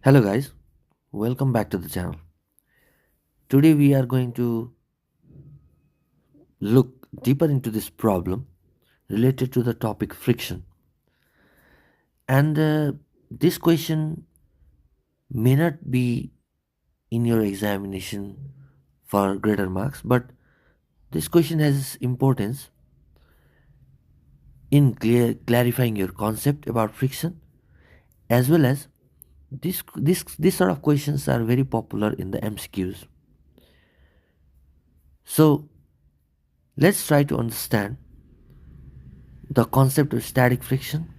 Hello guys, welcome back to the channel. Today we are going to look deeper into this problem related to the topic friction. And this question may not be in your examination for greater marks, but this question has importance in clarifying your concept about friction, as well as this sort of questions are very popular in the MCQs. So let's try to understand the concept of static friction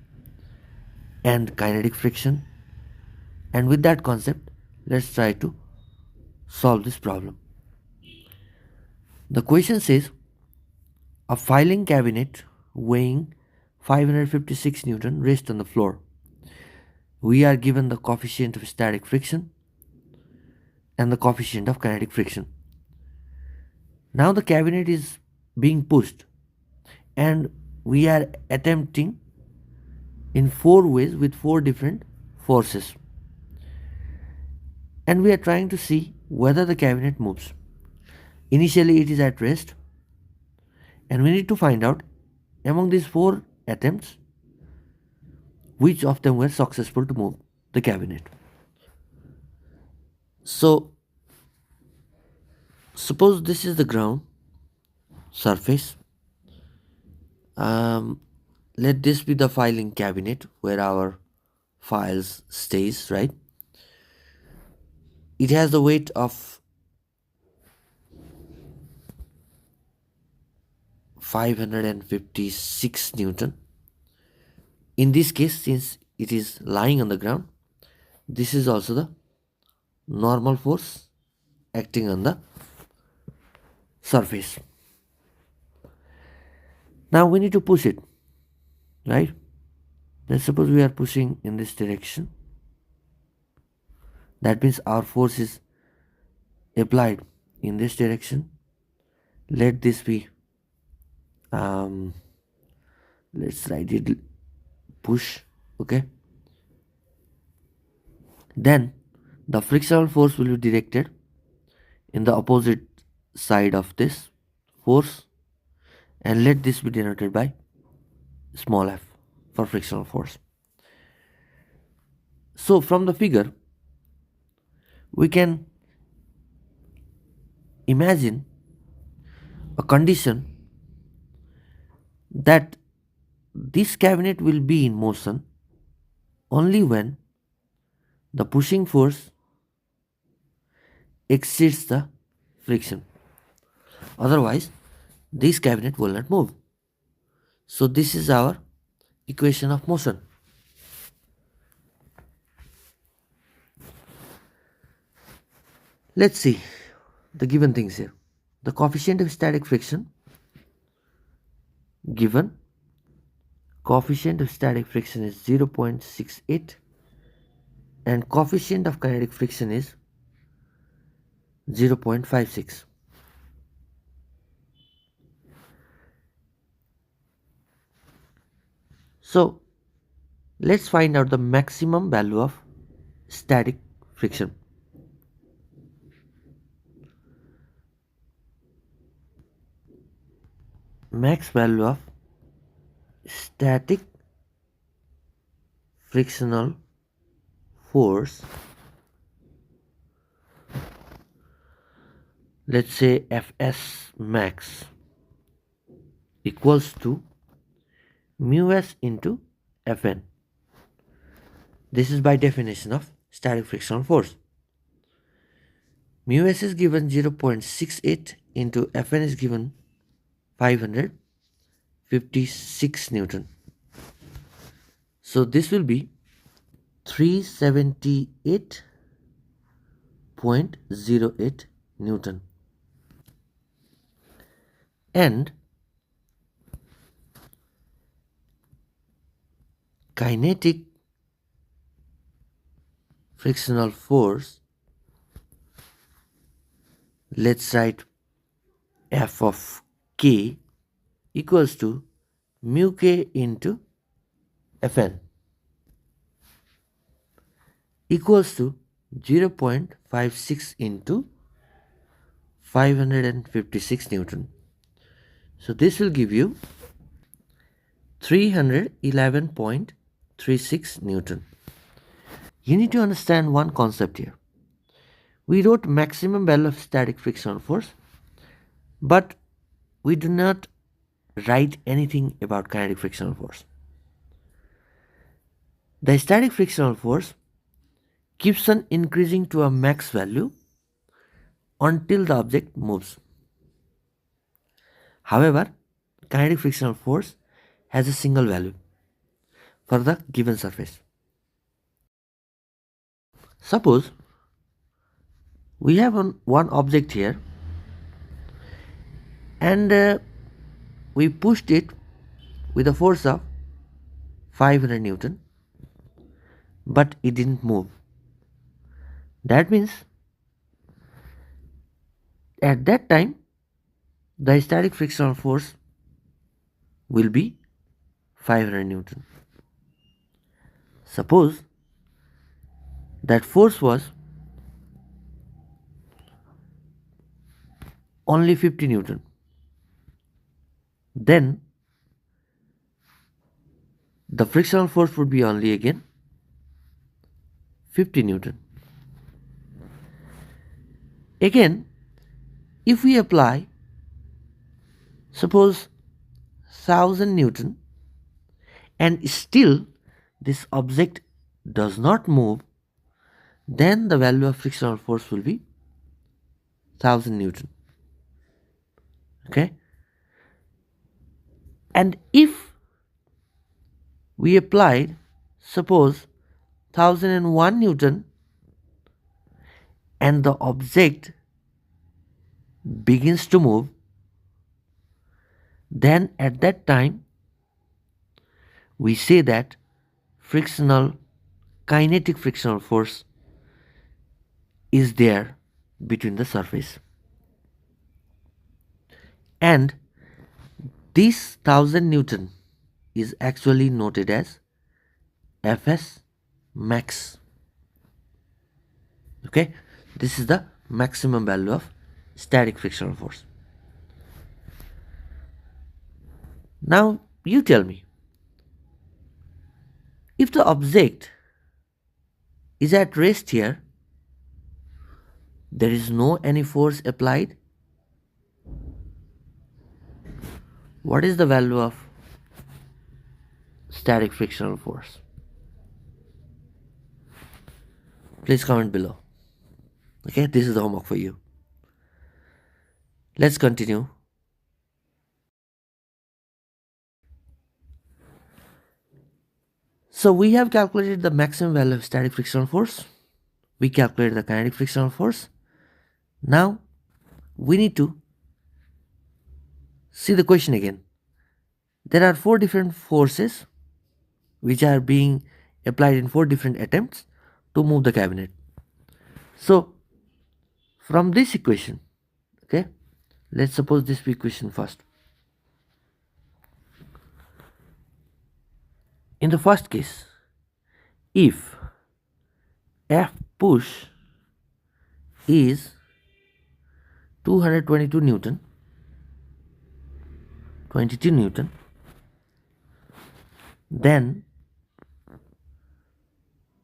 and kinetic friction, and with that concept let's try to solve this problem. The question says a filing cabinet weighing 556 newton rests on the floor. We are given the coefficient of static friction and the coefficient of kinetic friction. Now the cabinet is being pushed and we are attempting in four ways with four different forces, and we are trying to see whether the cabinet moves. Initially it is at rest, and we need to find out among these four attempts which of them were successful to move the cabinet. So suppose this is the ground surface. um, let this be the filing cabinet where our files stays, right? It has the weight of 556 newton. In this case, since it is lying on the ground, this is also the normal force acting on the surface. Now we need to push it, right? Let's suppose we are pushing in this direction. That means our force is applied in this direction. Let this be, let's write it push, okay? Then the frictional force will be directed in the opposite side of this force, and let this be denoted by small f for frictional force. So from the figure we can imagine a condition that this cabinet will be in motion only when the pushing force exceeds the friction. Otherwise this cabinet will not move. So this is our equation of motion. Let's see the given things here. The coefficient of static friction given, coefficient of static friction is 0.68 and coefficient of kinetic friction is 0.56. So let's find out the maximum value of static friction. Max value of static frictional force, let's say Fs max, equals to mu s into Fn. This is by definition of static frictional force. Mu s is given 0.68 into Fn is given 556 newton. So this will be 378.08 newton. And kinetic frictional force, let's write F of k equals to mu k into Fn, equals to 0.56 into 556 Newton. So this will give you 311.36 Newton. You need to understand one concept here. We wrote maximum value of static frictional force, but we do not write anything about kinetic frictional force. The static frictional force keeps on increasing to a max value until the object moves. However, kinetic frictional force has a single value for the given surface. Suppose we have one object here and we pushed it with a force of 500 Newton, but it didn't move. That means at that time the static frictional force will be 500 Newton. Suppose that force was only 50 Newton, then the frictional force would be only again 50 Newton. Again, if we apply suppose 1000 Newton and still this object does not move, then the value of frictional force will be 1000 Newton. Okay? And if we applied suppose 1001 Newton and the object begins to move, then at that time we say that kinetic frictional force is there between the surface. And this 1000 Newton is actually noted as Fs max. Okay, this is the maximum value of static frictional force. Now you tell me, if the object is at rest here, there is no any force applied, what is the value of static frictional force? Please comment below. Okay, this is the homework for you. Let's continue. So we have calculated the maximum value of static frictional force. We calculated the kinetic frictional force. Now we need to see the question again. There are 4 different forces which are being applied in 4 different attempts to move the cabinet. So from this equation, okay, let's suppose this equation first. In the first case, if F push is 222 Newton, 22 Newton, then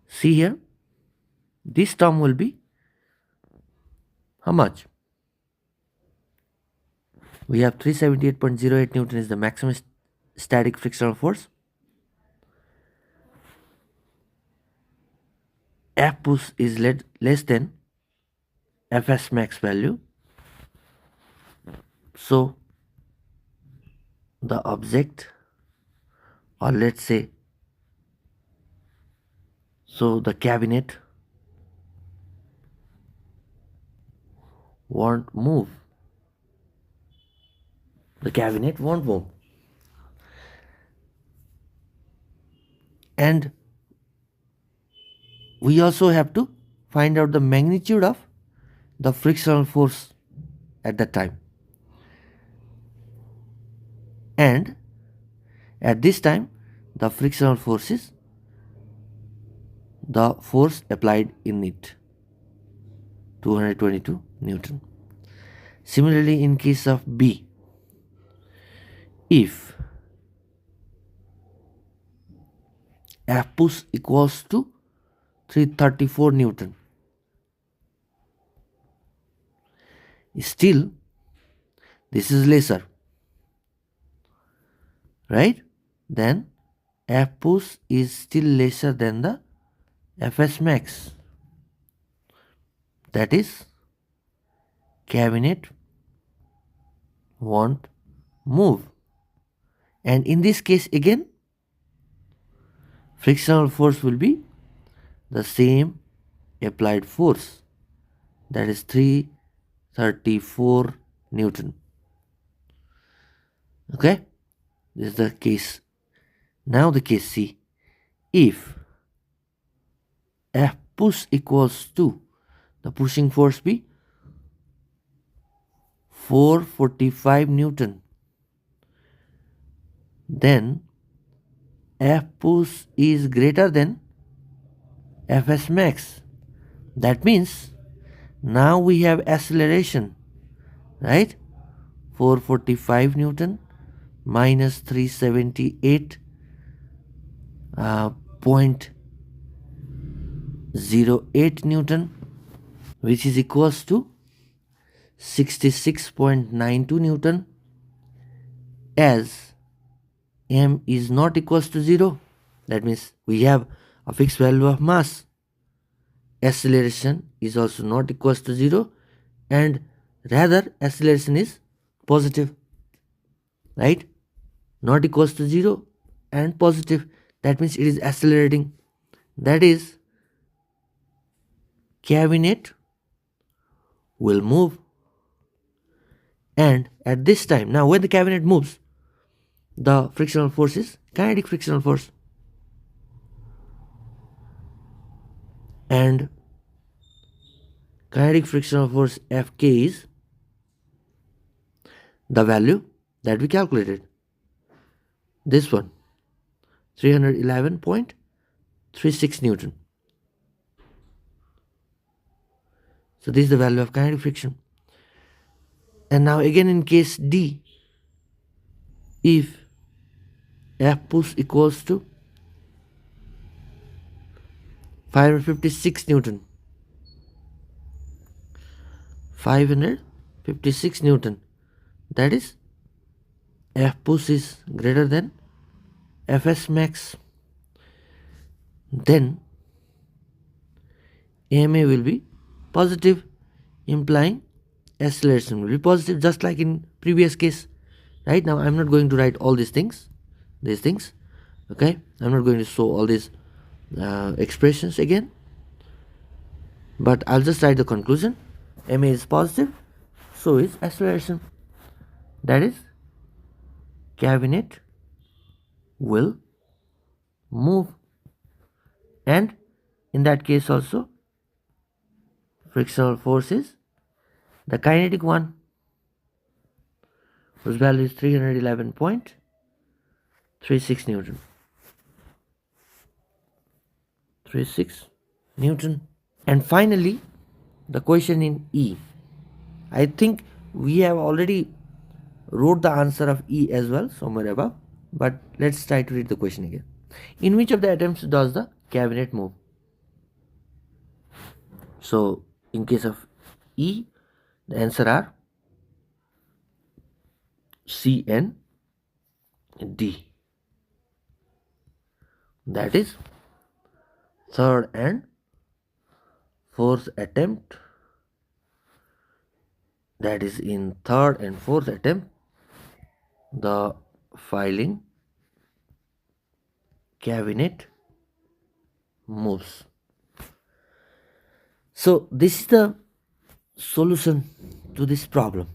see here, this term will be how much? We have 378.08 Newton is the maximum static frictional force. F push is less than Fs max value. So the object, or let's say, so the cabinet won't move. The cabinet won't move. And we also have to find out the magnitude of the frictional force at that time. And at this time, the frictional force is the force applied in it, 222 Newton. Similarly, in case of B, if F push equals to 334 Newton, still this is lesser, right? Then F push is still lesser than the Fs max. That is, cabinet won't move. And in this case again, frictional force will be the same applied force, that is 334 Newton. Okay, this is the case. Now the case C, if F push equals to the pushing force be 445 Newton, then F push is greater than Fs max. That means now we have acceleration, right? 445 Newton minus 378.08 Newton, which is equals to 66.92 Newton, as m is not equals to 0. That means we have a fixed value of mass. Acceleration is also not equals to 0, and rather acceleration is positive, right? Not equals to 0 and positive. That means it is accelerating. That is, cabinet will move. And at this time, now when the cabinet moves, the frictional force is kinetic frictional force. And kinetic frictional force Fk is the value that we calculated. This one, 311.36 Newton. So this is the value of kinetic friction. And now again in case D, if F push equals to 556 Newton, 556 Newton, that is, F push is greater than Fs max, then ma will be positive, implying acceleration will be positive, just like in previous case. Right now I'm not going to write all these things, okay? I'm not going to show all these expressions again, but I'll just write the conclusion. ma is positive, so is acceleration. That is, cabinet will move, and in that case also frictional force is the kinetic one, whose value is 311.36 Newton. 36 Newton. And finally, the question in E. I think we have already wrote the answer of E as well somewhere above, but let's try to read the question again. In which of the attempts does the cabinet move? So in case of E, the answer are C and D. That is, third and fourth attempt. That is, in third and fourth attempt, the filing cabinet moves. So this is the solution to this problem.